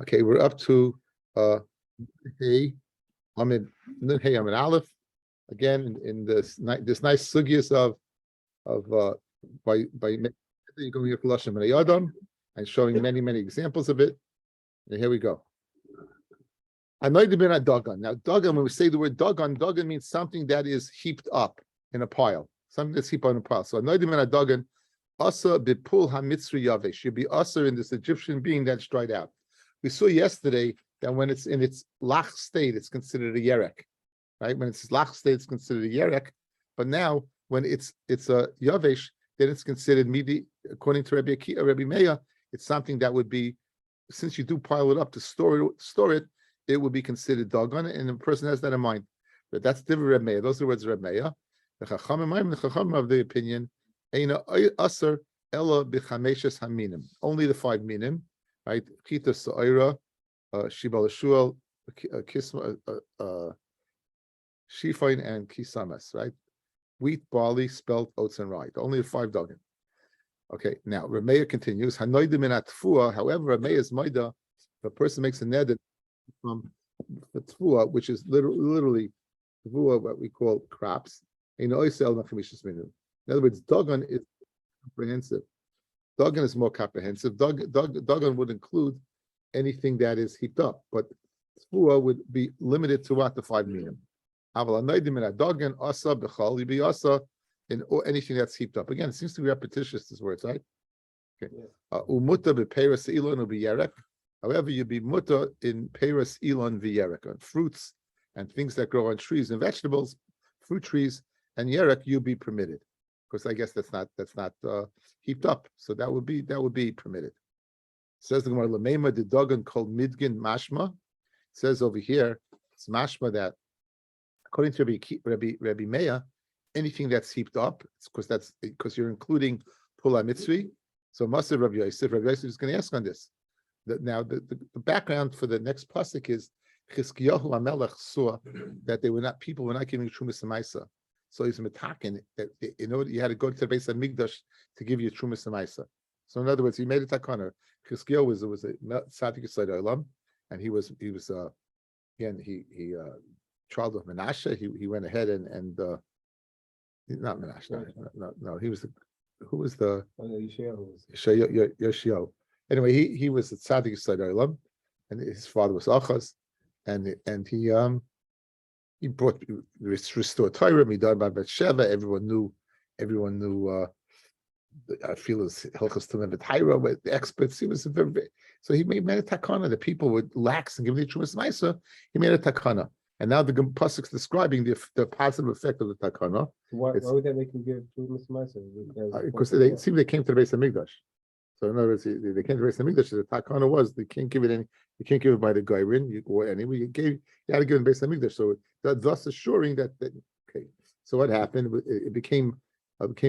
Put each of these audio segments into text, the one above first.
Okay, we're up to Hey Amid Aleph again in this nice sugyas of by going here Lashon Bnei Adam and showing many examples of it. And here we go. Anoid bin Dagan. Now Dagan, when we say the word Dagan means something that is heaped up in a pile, something that's heaped on a pile. So Anoid bin Dagan, Asa bipul hamitzri yavesh, should be Asa in this Egyptian being that's dried out. We saw yesterday that when it's in its lach state, it's considered a yerek, right? When it's lach state, it's considered a yerek. But now, when it's a yavesh, then it's considered midi. According to Rabbi Meir, it's something that would be, since you do pile it up to store it, it would be considered dagon, and the person has that in mind. But that's different Rabbi Meir. Those are the words of Rabbi Meir. The Chacham of the opinion, Eina Aser Ella b'chameshes haminim. Only the 5 minim. Right, Kita Sa'ira, Shibal Shual, Kisma, Shifain, and Kisamas, right? Wheat, barley, spelt, oats, and rye. Only the 5 dogen. Okay, now Rameya continues. Hanoidim in atfua. However, Rameya's maida, if a person makes a neder from the tfua, which is literally tfua, what we call crops. In other words, dogon is comprehensive. Dagan is more comprehensive. Dagan would include anything that is heaped up, but tfua would be limited to what the 5 minim. Dagan asa b'chal, you be asa in anything that's heaped up. Again, it seems to be repetitious, this word, right? Okay. Umuta b'peiras ilon u'b'yerek. However, you be muta in peiras ilon v'yerek, on fruits and things that grow on trees and vegetables, fruit trees and yerek, you be permitted. Because I guess that's not heaped up, so that would be permitted. Says the Gemara, Lamema the Dagan called Midgin Mashma. Says over here, it's Mashma that according to Rabbi Meir, anything that's heaped up, it's because you're including Pula Mitzri. So Maser Rabbi Yosef is going to ask on this. Now the background for the next pasuk is Chizkiyahu HaMelech saw that people were not giving Trumas Maisa. So he's metakin that you had to go to the base of Migdash to give you Trumas Maisa. So in other words, he made a takana. Chizkiyahu was a tzaddik Yisrael Olam, and he was again he child of Menashe. He went ahead and not Menashe. No. He was who was the Yoshiyahu. Anyway, he was a tzaddik Yisrael Olam, and his father was Achaz, and he brought restored Torah. He died by Bathsheba. Everyone knew. I feel as Hilchos Tumah V'Taira with the experts. He was so he made a takana that people would lax and give the Trumas Maisa. He made a takana, and now the pasuk's describing the positive effect of the takana. Why would that make him give Trumas Maisa? Because they came to the base of Migdash. So in other words, they came to the base of Migdash. The takana was they can't give it by the Gairin or anyway. You had to give it based on Migdash. So thus assuring that okay. So what happened? It became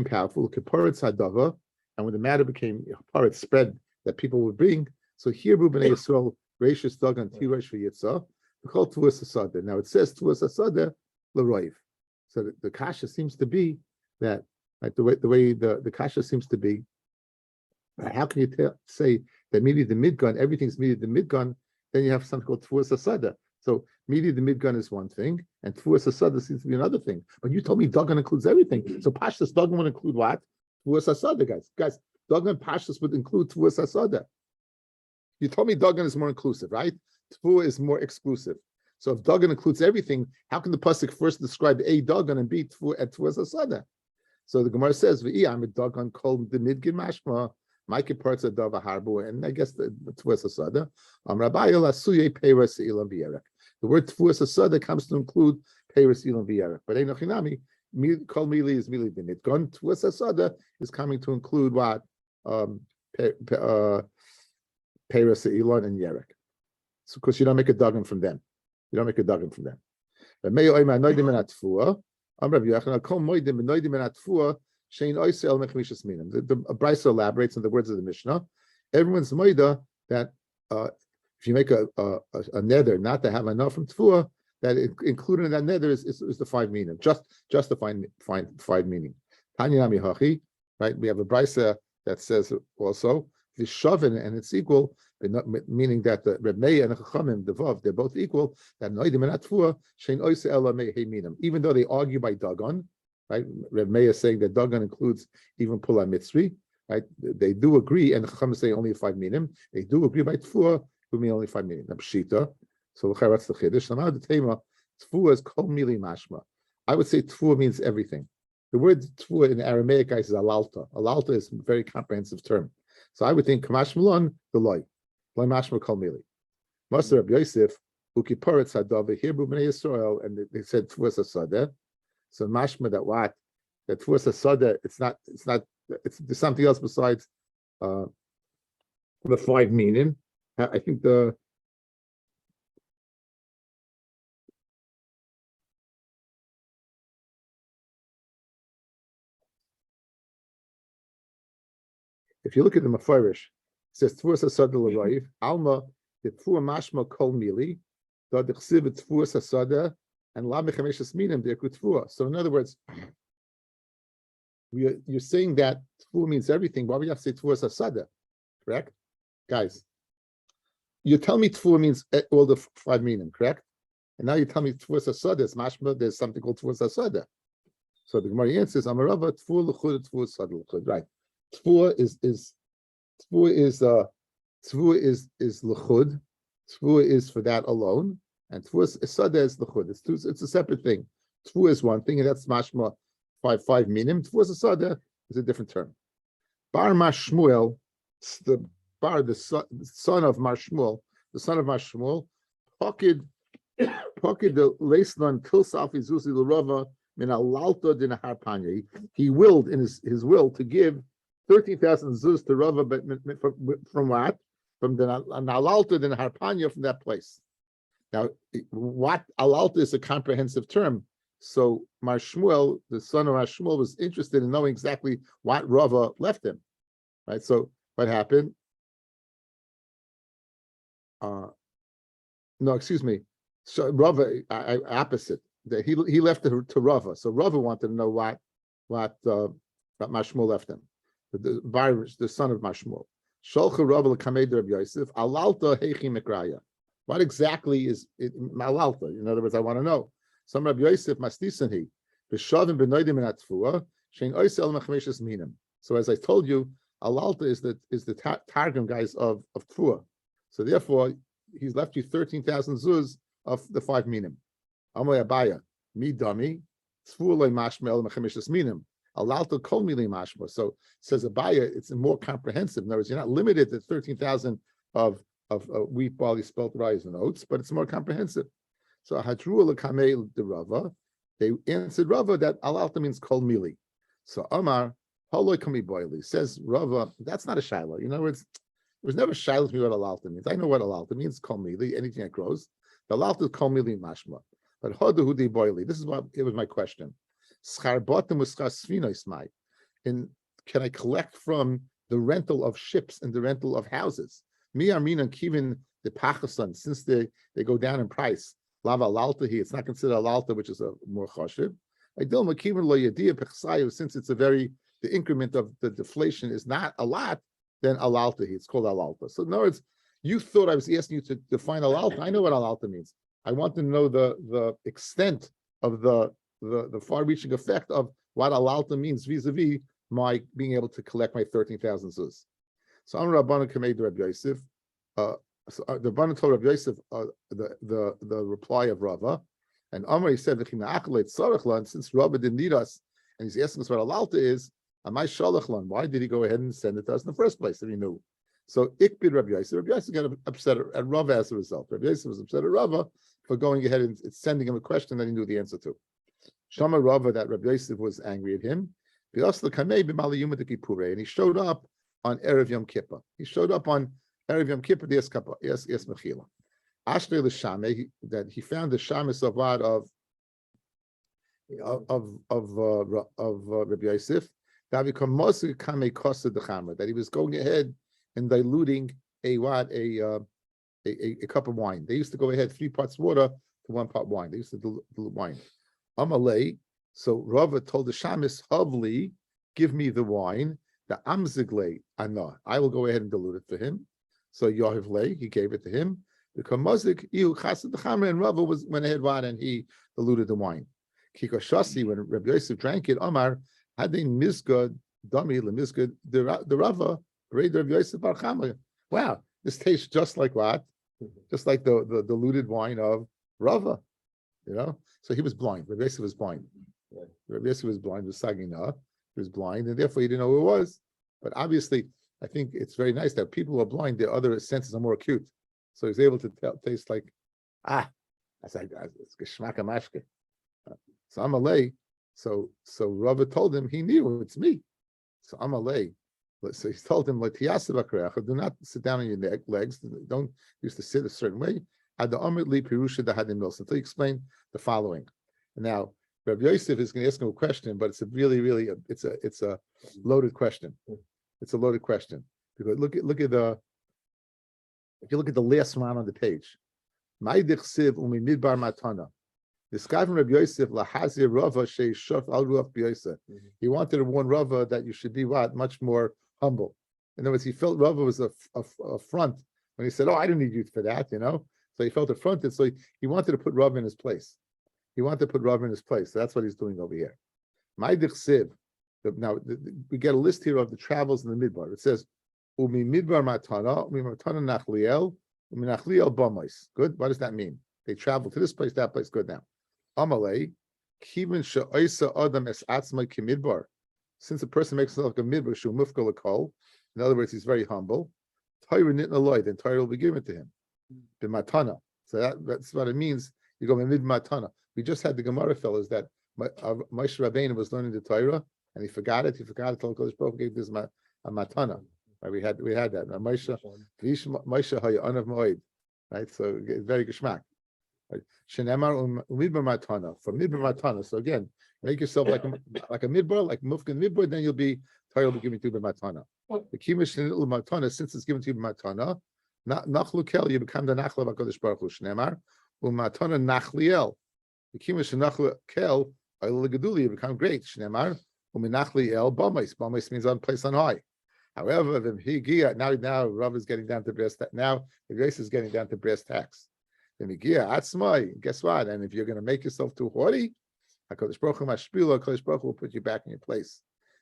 powerful. Kiparetz hadava, and when the matter became paret spread that people would bring. So here, Bnei Yisrael reishis dagan tirosh v'yitzah. B'chol tuas asada. Now it says tuas asada l'roiv. So the kasha seems to be that like the way the kasha seems to be. How can you say that midi the midgun, everything's midi the midgun, then you have something called Tfuas Asada. So midi the midgun is one thing, and Tfuas Asada seems to be another thing. But you told me Dagan includes everything. So Pashtas Dagan would include what? Tfuas Asada, guys. Dagan Pashtas would include Tfuas Asada. You told me Dagan is more inclusive, right? Tfuah is more exclusive. So if Dagan includes everything, how can the pasuk first describe A Dagan and B Tfuas Asada? So the Gemara says, I'm a Dagan called the midgin mashma. Mike parts of Dava Harbu, and I guess the Tfuas Asada. Rabbi Lasuye Peiras Ilan V'Yerek. The word Tfuas Asada comes to include Peiras Ilan V'Yerek. But Einochinami, Kol Mili is Mili Dinit. Gon Tfuas Asada is coming to include what? Peiras Ilan and Yerek. So because you don't make a dagan from them. But Meyo Oima Noidim and Atfua. Rabbi Yechon Kol Moidim and Noidim and Atfua. Shein Oisel Mechmishas Minim. The Brisa elaborates on the words of the Mishnah. Everyone's moida that if you make a neder not to have enough from tefua, that included in that neder is the 5 minim, just the five meaning. Tanya Hachi, right? We have a Brisa that says also vishavin and it's equal, meaning that the Reb Meir and the Chachamim, the Vav, they're both equal. That noidim and atfua shein oise ela me'hei minim. Even though they argue by dagon, right? Reb Meir is saying that dagon includes even pula mitzri, right? They do agree, and the Chachamim say only 5 minim. They do agree by tfua, who mean only 5 minim. Pshita. So that's the chiddush. Now the tema tfua is kol mili mashma. I would say tfua means everything. The word tfua in Aramaic, guys, is alalta. Alalta is a very comprehensive term. So I would think kamash malon the loy mashma kol mili. Master Rabbi Yosef ukiparetz hadav Hebrew bnei Yisrael, and they said tfua sasadeh. So mashma that what that tfua sasadeh. There's something else besides the 5 meaning. I think if you look at the Mefarish, it says Tfuas Asada L'Raiv, Alma, the Tfua Mashma Kol Mili, the Dechsiv Tfuas Asada, and La Mechameshes Minim, the Tfua. So in other words, you're saying that Tfua means everything. Why would you have to say Tfuas Asada? Correct? Guys, you tell me Tfua means all the 5 meaning, correct? And now you tell me Tfuas Asada is Mashma, there's something called Tfuas Asada. So the Gemara answers, Amarava Tfua L'Chud, Tfua Asada L'Chud, right? Tfua is l'chud. Tfua is for that alone, and tfua sada is l'chud. It's a separate thing. Tfua is one thing, and that's mashma 5 minim. Tfua sada is a different term. Bar Mashmuel, the son of Mashmuel, pocket the leislan kilsaf izusi l'rava min alalta din harpanya. He willed in his will to give 13,000 zuz to Rava, but from what? From the Alalta and Harpanya, from that place. Now, what Alalta is a comprehensive term. So Marshmuel, the son of Marshmuel, was interested in knowing exactly what Rava left him. Right? So what happened? No, excuse me. So Rava, opposite. He left it to Rava. So Rava wanted to know what Marshmuel left him. The son of Mashmuel. Sholcha Rabbi l'kamei Rabbi Yosef. Alalta heichi mekraya. What exactly is alalta? In other words, I want to know. Some Rabbi Yosef mastisan he. B'shavim b'noidim in atfua. Shein oisel mechmeshes minim. So as I told you, alalta is the targum guys of tfua. So therefore, he's left you 13,000 zuz of the 5 minim. Amoy abaya mi dami tfua loy mashmel mechmeshes minim. Alalta kol mili mashma. So says Abaya, it's more comprehensive. In other words, you're not limited to 13,000 of wheat, barley, spelt, rice, and oats, but it's more comprehensive. So Hadru l'kamei de Rava, they answered Rava that Alalta means kol mili. So Amar haloi kami boili says Rava, that's not a shiloh. In other words, it was never shiloh to me what Alalta means. I know what Alalta means, kol mili, anything that grows. The Alalta is kol mili mashma. But hodu hudi boili. This is what it was my question. And can I collect from the rental of ships and the rental of houses? Mi armin and kivin the Pakistan, since they go down in price. Lava alalta, it's not considered alalta, which is a more chashiv. Since it's the increment of the deflation is not a lot, then alalta, it's called alalta. So in other words, you thought I was asking you to define alalta. I know what alalta means. I want to know the extent of the far-reaching effect of what alalta means vis-a-vis my being able to collect my 13,000 zuz. So Amar Rabbanu Kamei de Rabbi Yosef. The Rabbanu told Rabbi Yosef the reply of Rava, and Amar he said, and since Rava didn't need us, and he's asking us what alalta is, Amai shalachlan, why did he go ahead and send it to us in the first place if he knew? So Ikbid Rabbi Yosef. Rabbi Yosef got upset at Rava as a result. Rabbi Yosef was upset at Rava for going ahead and sending him a question that he knew the answer to. Shama Rava that Rabbi Yosef was angry at him. And he showed up on Erev Yom Kippur. He showed up on Erev Yom Kippur, yes Mechila. Ashlei l'Shame, that he found the Shamis of what of Rabbi Yosef, that he was going ahead and diluting a cup of wine. They used to go ahead 3 parts water to 1 part wine. They used to dilute wine. Amalei. So Rava told the Shamis, Havli, give me the wine. The amzigle ana. I will go ahead and dilute it for him. So Yohiv lay, he gave it to him. Because Mozik, Ihu Chassid the Chamer, and Rava went ahead and he diluted the wine. Kiko Shasi, when Rabbi Yosef drank it, Omar had the mizgad dummy lemizgad the Rava read Rabbi Yosef bar Chamer. Wow, this tastes just like what? Just like the diluted wine of Rava, So he was blind. Rabbi Yosef was blind. Right. Rabbi Yosef was blind. Was Sagina. He was blind, and therefore he didn't know who it was. But obviously, I think it's very nice that people who are blind, their other senses are more acute. So he's able to taste like, that's like it's geschmacka mashke. So I'm a lay. So Rava told him he knew it's me. So I'm a lay. So he told him, do not sit down on your legs. Don't used to sit a certain way. Had the Amrit Pirusha that had the mills. Until he explained the following. Now, Rabbi Yosef is going to ask him a question, but it's a really it's a loaded question. It's a loaded question because look at the. If you look at the last round on the page, this guy from Rabbi Yosef, he wanted to warn Rava that you should be much more humble. In other words, he felt Rava was a front when he said, "Oh, I don't need you for that," So he felt affronted. So he wanted to put Rava in his place. So that's what he's doing over here. Now we get a list here of the travels in the midbar. It says. Umi midbar matana, umi matana nachliel, umi nachliel b'mos. Good. What does that mean? They travel to this place, that place. Good. Now, amalei kiven she'oisa adam es atzmai kimidbar. Since a person makes himself like a midbar, shu mufka l'kol. In other words, he's very humble. Torah nitna loy, then Torah will be given to him. B'matana. So that's what it means. You go mid matana. We just had the Gemara fellows that Moshe Rabbeinu was learning the Torah and he forgot it. Till Kodesh Baruch Hu gave this a matana. Right, we had that. Moshe Hayanav Moed, right? So very geschmack. Shenemar umidbar matana from midbar matana. So again, make yourself like a midbar, like mufkin midbar. Then you'll be Torah will be given to you by matana. The kimish matana, since it's given to you by matana, nachlu kel, you become the nachla of Hakadosh Baruch Hu. Shenemar umatana nachliel. The kimish nachlu kel, you become great. Shenemar uminachliel b'mos. B'mos means on place on high. However, now Rav is getting down to brass tacks. Now the grace is getting down to brass tacks. Guess what? And if you're going to make yourself too haughty, Hakadosh Baruch Hu will put you back in your place.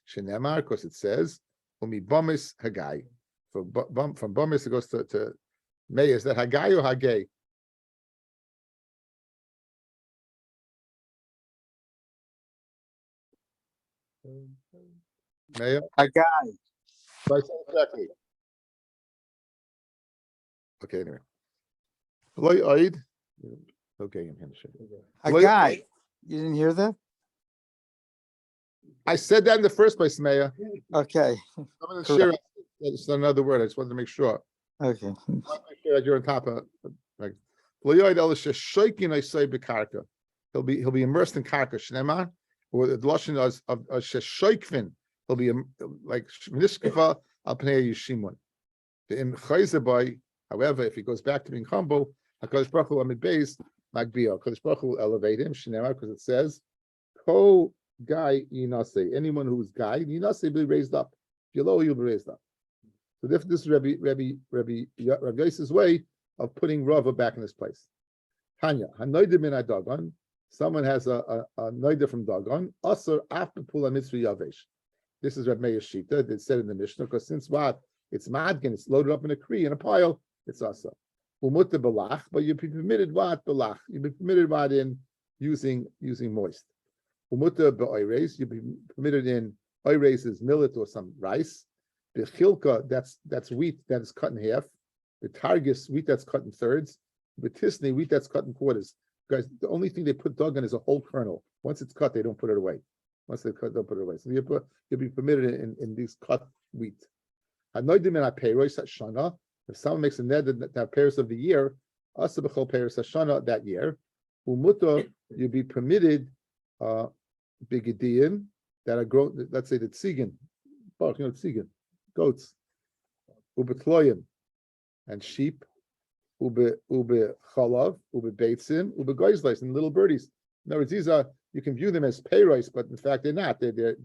Shenemar, because it says, Umi Bomis Hagai. From Bomis it goes to May. Is that Hagai or Hagay? Mayor? Hagai. Exactly. Okay, anyway. Okay, Hagai. You didn't hear that? I said that in the first place, Mayor. Okay. I'm going to share it's another word. I just wanted to make sure. Okay. I want to make sure that you're on top of like he'll be immersed in karka. Shnema, or the lashon of sheshoikvin. He'll be like nishkafa al pnei yishimun. However, if he goes back to being humble, Hakadosh Baruch Hu amid beis magbia. Hakadosh Baruch Hu will elevate him. Shnema, because it says, "Ko guy yinase." Anyone who's guy yinase will be raised up. If you're low, you'll be raised up. So this is Rabbi Yosef's way of putting Rava back in his place. Tanya, hanoidim min dagon. Someone has a noidah from dagon. Asur afpepula mitzvah yavesh. This is Rabbi Meir's shita. It's said in the Mishnah because since what it's madkin, it's loaded up in a kree in a pile. It's asa. Umutta balach, but you'd be permitted what balach. You'd be permitted what in using moist. Umutta ba'oires, you'd be permitted in oires is millet or some rice. The chilka, that's wheat that is cut in half. The targis, wheat that's cut in thirds. The tisney, wheat that's cut in quarters. Guys, the only thing they put dog on is a whole kernel. Once it's cut, they don't put it away. Once they cut, don't put it away. So you'll be permitted in these cut wheat. If someone makes a ned that pairs of the year, that year, you'll be permitted bigidim that are grown. Let's say the tzigin, tzigin, goats, ubetloyim, and sheep, ube chalav, ube beitzim, ube goizlis, and little birdies. In other words, these are you can view them as payros, but in fact they're not. They're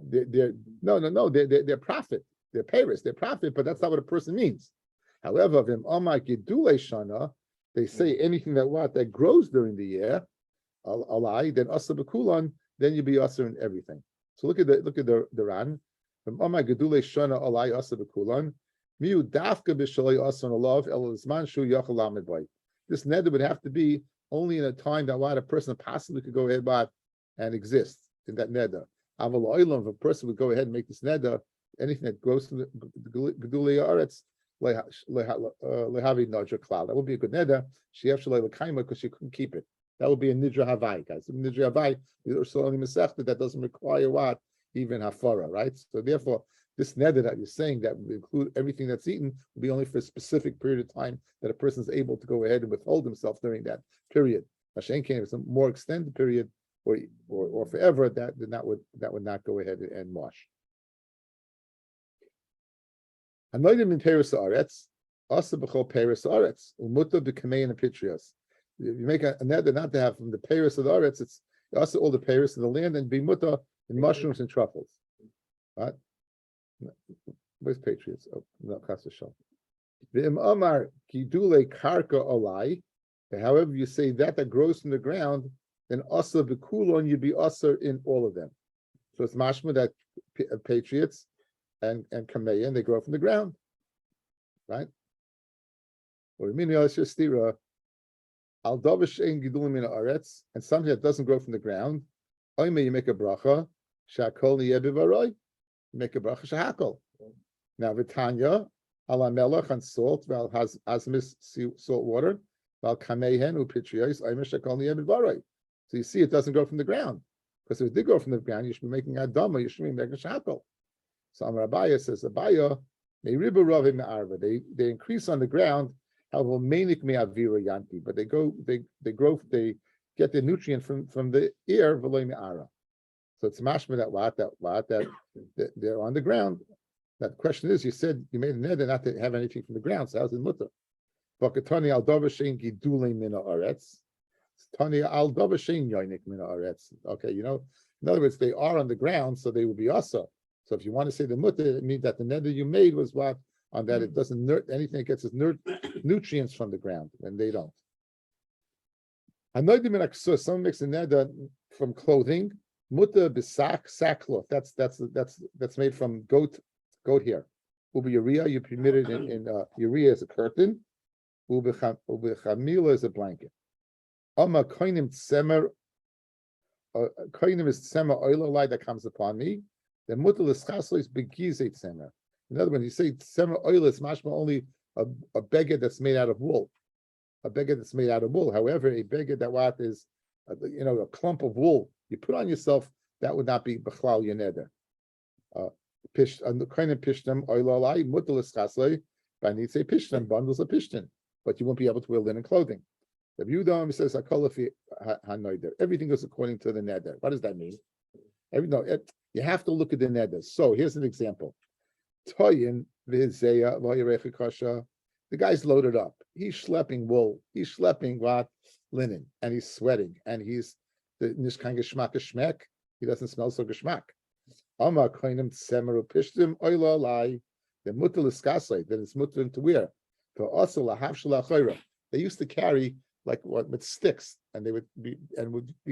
they're they're profit. They're payers. They're profit, but that's not what a person means. However, v'im amar gidulei shana, they say anything that grows during the year, alai, then asa b'kulan, then you be asa in everything. So look at the Ran. V'im amar gidulei shana alai asa b'kulan, miu dafka b'shalei asa alav el zman shu yachal lamed bay. This neder would have to be only in a time that a person possibly could go ahead and exist in that neder. Aval oilam, if a person would go ahead and make this neder, anything that grows from the gedulei aretz, lehavi nodra cloud. That would be a good neder. She actually lekaima because she couldn't keep it. That would be a nidra havai, guys. Nidra havai is only mesechta that doesn't require what even hafara, right? So therefore, this neder that you're saying that would include everything that's eaten will be only for a specific period of time that a person is able to go ahead and withhold himself during that period. Hashem came, it's a more extended period or forever, that would not go ahead and wash. Anoidim in Peres Aretz, also b'chol Peres Aretz, umuta b'kamei and Pitrias. If you make a neder not to have from the Peres of the Aretz, it's also all the Peres of the land and be muta in mushrooms and truffles. Right? Where's Patriots? Oh, no, Kasashal. V'im Amar Gidule Karka Olai. However, you say that grows from the ground, then Asa B'Kulon, you'd be Asa in all of them. So it's mashma that Patriots and Kameya, and they grow from the ground. Right? Or Stira, Al Davish Ein Gidulim in Aretz, and something that doesn't grow from the ground. Oime, you make a bracha, Shakol Niyebivaroi, you make a bracha Shahakol. Now, Vitanya, ala melech on salt, val has asmis salt water, val kamehen upitrios, shakol niyeh. So you see, it doesn't grow from the ground. Because if it did grow from the ground, you should be making adama, you should be making shakol. So Rabbi says, Abaya, they riba ravim me'arva. They increase on the ground, however, menik me'avira yanti, but they grow, they get the nutrient from the air, v'loy me'ara. So it's mashma that they're on the ground. That question is, you said you made a neder not to have anything from the ground, so how's it mutter? Tani al davashin gidulei mina aretz. Tani al davashin yoinik mina aretz. Okay, in other words, they are on the ground, so they will be asa. So if you want to say the mutter, it means that the neder you made was what? On that it doesn't anything that gets its nutrients from the ground, and they don't. Someone makes a neder from clothing. Mutter bisak sackcloth. That's made from goat hair. Ubi urea, you permit it in urea as a curtain. Ubi chamila as a blanket. Ama koinim tsemer. Koinim is tsemer oil light that comes upon me. The mutter l'schaslo is begizet tsemer. In other words, you say tsemer oil is mashma only a beged that's made out of wool. A beged that's made out of wool. However, a beged that is a clump of wool you put on yourself, that would not be b'chlal yeneder. Kind of pishtim oilalai mutalis chaslei. But I need to say pishtim bundles of pishtim, but you won't be able to wear linen clothing. The Yudam says akolafi hanoider. Everything goes according to the neder. What does that mean? You have to look at the neder. So here's an example. Toyin v'zeya v'yarechi kasha. The guy's loaded up. He's schlepping wool. He's schlepping linen, and he's sweating, and he's the nishkan geshmak geshmek. He doesn't smell so geshmak. Ama koinim tsemeru pishtim oila lai. The mutal is skasle. Then it's mutal to wear. For also lahav shalachayra. They used to carry with sticks, and they would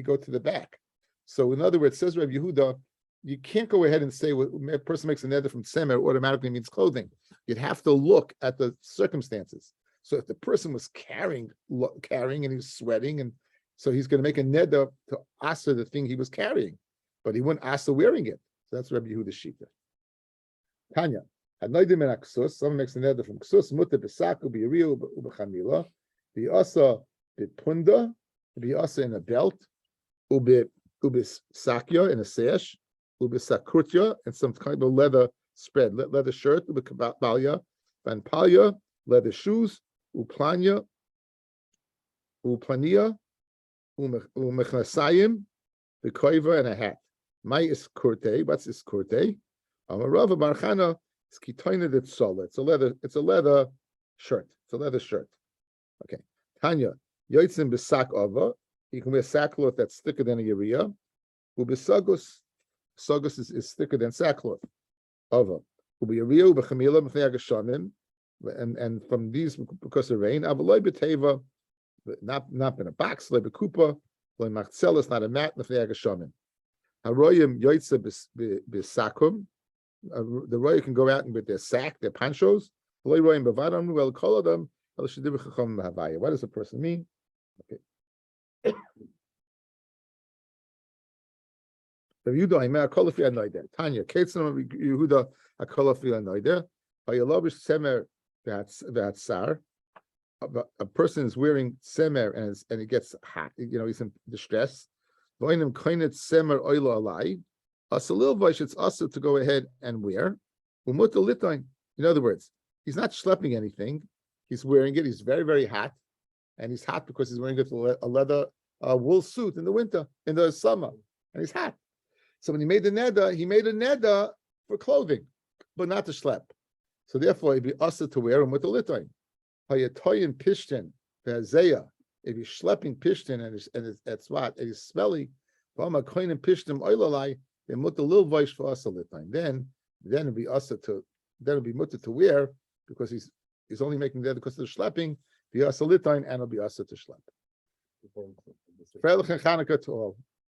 go to the back. So in other words, says Rabbi Yehuda, you can't go ahead and say when a person makes a neder from tsemer automatically means clothing. You'd have to look at the circumstances. So if the person was carrying and he's sweating, and so he's going to make a neder to asa the thing he was carrying, but he wouldn't asa wearing it. So that's Rabbi Yehuda's shita. Tanya, hadnoidim en aksus. Someone makes a neder from ksus muta b'saku b'yiriu u'b'chamila b'asa b'punda b'asa in a belt u'b'sakya in a sash u'b'sakurtya and some kind of leather spread, leather shirt u'b'kabalya vanpalya leather shoes u'planya u'mechnasayim v'koiva and a hat. My is kurte. What's is kurte? Rava Barchana is kitoina d'tzola. It's a leather shirt. It's a leather shirt. Okay. Tanya yotzim b'sak ova. You can wear sackcloth that's thicker than a urea. U'b'sagus Sogus is thicker than sackcloth. Over. And from these, because of rain, not in a box, like a kupa, like machzelis, not a mat, haroyim yoitze bisakum. The roya can go out and with their sack, their panchos. What does the person mean? Okay. Tanya, Yehuda Akolafi Anoider. Hayalobish Semer that sar. A person is wearing semer and it gets hot. He's in distress. Voinim koinet semer oila alai. Asalil it's also to go ahead and wear. Umuta litoin. In other words, he's not schlepping anything. He's wearing it. He's very, very hot, and he's hot because he's wearing a leather wool suit in the winter, in the summer, and he's hot. So when he made a neder for clothing, but not to schlep. So therefore, it'd be usher to wear him with the litoin. Hayatoyin pishtin ve'azeya. If he's schlepping pishtin it's what? It is smelly. V'ama koinim pishtim oilalai. They mut a little voice for us a litoin. Then it'd be usher to. Then it'd be mutter to wear because he's only making that because of the schlepping. Be usher litoin and it'll be usher to schlep. Freilich and Chanukah to all.